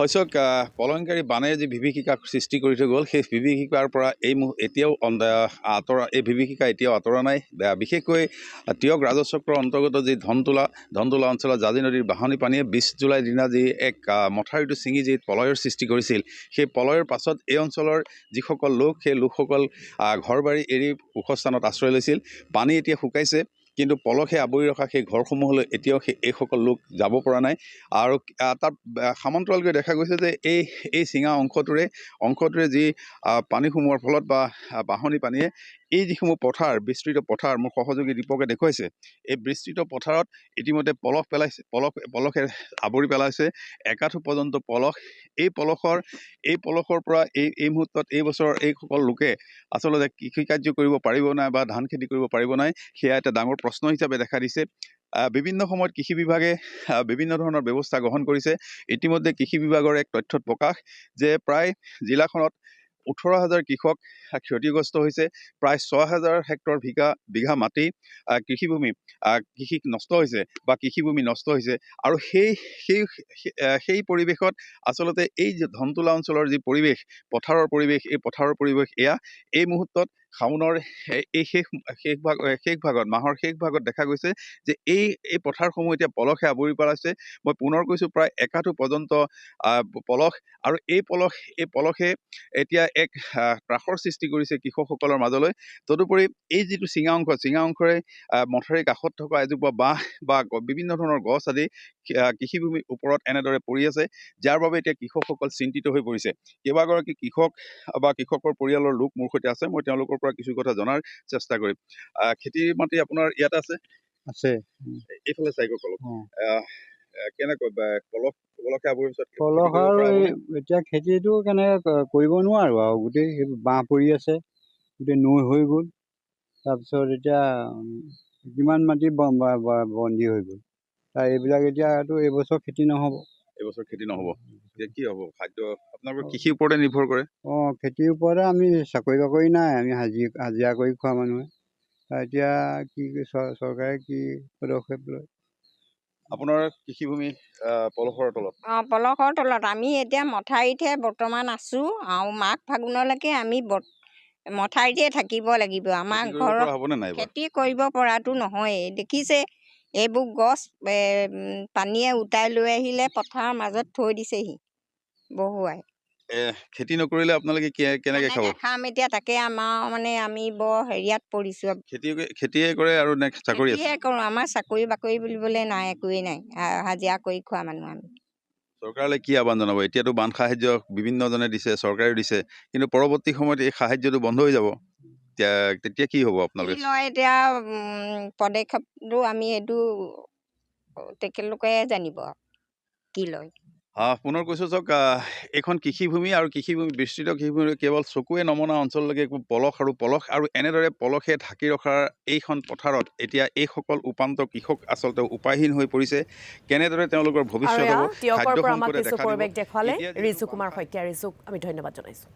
শস্যক পলয়ংকাৰী বানে যি বিভীষিকা সৃষ্টি কৰি থৈ গ'ল সেই বিভীষিকাৰ পৰা এতিয়াও এই বিভীষিকা এতিয়াও আঁতৰা নাই। বিশেষকৈ তিয়ক ৰাজচক্ৰৰ অন্তৰ্গত যি ধনতোলা অঞ্চলত জাঁজি নদীৰ বাঢ়নী পানীয়ে 20 জুলাই দিনা যি এক মথাউৰিটো ছিঙি যি পলয়ৰ সৃষ্টি কৰিছিল, সেই পলয়ৰ পাছত এই অঞ্চলৰ যিসকল লোক সেই লোকসকল ঘৰ বাৰী এৰি ওখ স্থানত আশ্ৰয় লৈছিল। পানী এতিয়া শুকাইছে, কিন্তু পলসে আৱৰি ৰখা সেই ঘৰসমূহলৈ এতিয়াও এইসকল লোক যাব পৰা নাই। আৰু তাত সমান্তৰালকৈ দেখা গৈছে যে এই চিঙা অংশটোৰে যি পানীসমূহৰ ফলত বা বাঢ়নী পানীয়ে এই যিসমূহ পথাৰ বিস্তৃত পথাৰ মোৰ সহযোগী দীপকে দেখুৱাইছে, এই বিস্তৃত পথাৰত ইতিমধ্যে পলসে আৱৰি পেলাইছে। একাঠু পৰ্যন্ত পলস। এই পলসৰ পৰা এই মুহূৰ্তত এই বছৰ এইসকল লোকে আচলতে কৃষি কাৰ্য কৰিব পাৰিব নাই বা ধান খেতি কৰিব পাৰিব নাই, সেয়া এটা ডাঙৰ প্ৰশ্ন হিচাপে দেখা দিছে। বিভিন্ন সময়ত কৃষি বিভাগে বিভিন্ন ধৰণৰ ব্যৱস্থা গ্ৰহণ কৰিছে। ইতিমধ্যে কৃষি বিভাগৰ এক তথ্যত প্ৰকাশ যে প্ৰায় জিলাখনত 18,000 কৃষক ক্ষতিগ্ৰস্ত হৈছে। প্ৰায় 6,000 হেক্টৰ বিঘা মাটি কৃষি নষ্ট হৈছে বা কৃষিভূমি নষ্ট হৈছে। আৰু সেই পৰিৱেশত আচলতে এই যে ধনতোলা অঞ্চলৰ যি পৰিৱেশ, পথাৰৰ পৰিৱেশ এয়া এই মুহূৰ্তত শাওনৰ এই মাহৰ শেষ ভাগত দেখা গৈছে যে এই পথাৰসমূহ এতিয়া পলসে আৱৰি পেলাইছে। মই পুনৰ কৈছোঁ, প্ৰায় একাঠু পৰ্যন্ত পলস। আৰু এই পলসে এতিয়া এক ত্ৰাসৰ সৃষ্টি কৰিছে কৃষকসকলৰ মাজলৈ। তদুপৰি এই যিটো চিঙা অংশৰে মথাউৰিৰ কাষত থকা এজোপা বাঁহ বা বিভিন্ন ধৰণৰ গছ আদি কৃষিভূমিৰ ওপৰত এনেদৰে পৰি আছে, যাৰ বাবে এতিয়া কৃষকসকল চিন্তিত হৈ পৰিছে। কেইবাগৰাকী কৃষক বা কৃষকৰ পৰিয়ালৰ লোক মোৰ সৈতে আছে, মই তেওঁলোকৰ পৰা কিছু কথা জনাৰ চেষ্টা কৰিম। খেতিৰ মাটি আপোনাৰ ইয়াতে আছে? এইফালে চাই কওক অলপ। কেনেকৈ পলসে আৱৰি পিছত পলস আৰু এতিয়া খেতিটো কেনেকৈ কৰিব নোৱাৰো আৰু গোটেই বাঁহ পৰি আছে, গোটেই নৈ হৈ গ'ল। তাৰপিছত এতিয়া কিমান মাটি বন্দী হৈ গ'ল। এইবিলাক এতিয়াতো এইবছৰ খেতি নহ'ব। এইবছৰ খেতি নহ'ব, এতিয়া কি হ'ব? খাদ্য আপোনালোকৰ কৃষিৰ ওপৰতে নিৰ্ভৰ কৰে? খেতিৰ ওপৰতে। আমি চাকৰি বাকৰি নাই, আমি হাজিৰা কৰি খোৱা মানুহে। এতিয়া কি চৰকাৰে কি পদক্ষেপ লয়? আপোনাৰ কৃষিভূমি পলসৰ তলত? পলসৰ তলত। আমি এতিয়া মথাউৰিতহে বৰ্তমান আছোঁ, আৰু মাঘ ফাগুনলৈকে আমি মথাউৰিতে থাকিব লাগিব। আমাৰ ঘৰত খেতি কৰিব পৰাটো নহয়েই। দেখিছে এইবোৰ গছ পানীয়ে উটাই লৈ আহিলে পথাৰৰ মাজত থৈ দিছেহি বহুৱাই। খেতি নকৰিলে আপোনালোকে কেনেকৈ খাব? খাম এতিয়া, তাকে আমাৰ আমি বৰ হেৰিয়াত পৰিছোঁ। খেতিয়ে কৰে আৰু চাকৰি আছে? কৰোঁ। আমাৰ চাকৰি বাকৰি বুলিবলৈ নাই, একোৱেই নাই। হাজিৰা কৰি খোৱা মানুহ আমি। চৰকাৰলৈ কি আহ্বান জনাব? এতিয়াতো বান সাহায্য বিভিন্নজনে দিছে, চৰকাৰেও দিছে, কিন্তু পৰৱৰ্তী সময়ত এই সাহায্যটো বন্ধ হৈ যাব। তেতিয়া কি হ'ব আপোনালোকে? এতিয়া পদক্ষেপটো আমি এইটো তেখেতলোকে জানিব কি লয়। পুনৰ কৈছোঁ চাওক, এইখন কৃষিভূমি আৰু বিস্তৃত কৃষিভূমি কেৱল চকুৱে নমনা অঞ্চললৈকে পলস আৰু এনেদৰে পলসে ঢাকি ৰখাৰ এইখন পথাৰত এতিয়া এইসকল উপান্ত কৃষক আচলতে উপায়হীন হৈ পৰিছে। কেনেদৰে তেওঁলোকৰ ভৱিষ্যত হ'ব? টিয়কৰ পৰা আমাক কিছু পৰিৱেশ দেখুৱালে ৰিজু কুমাৰ শইকীয়া। ৰিজুক আমি ধন্যবাদ জনাইছোঁ।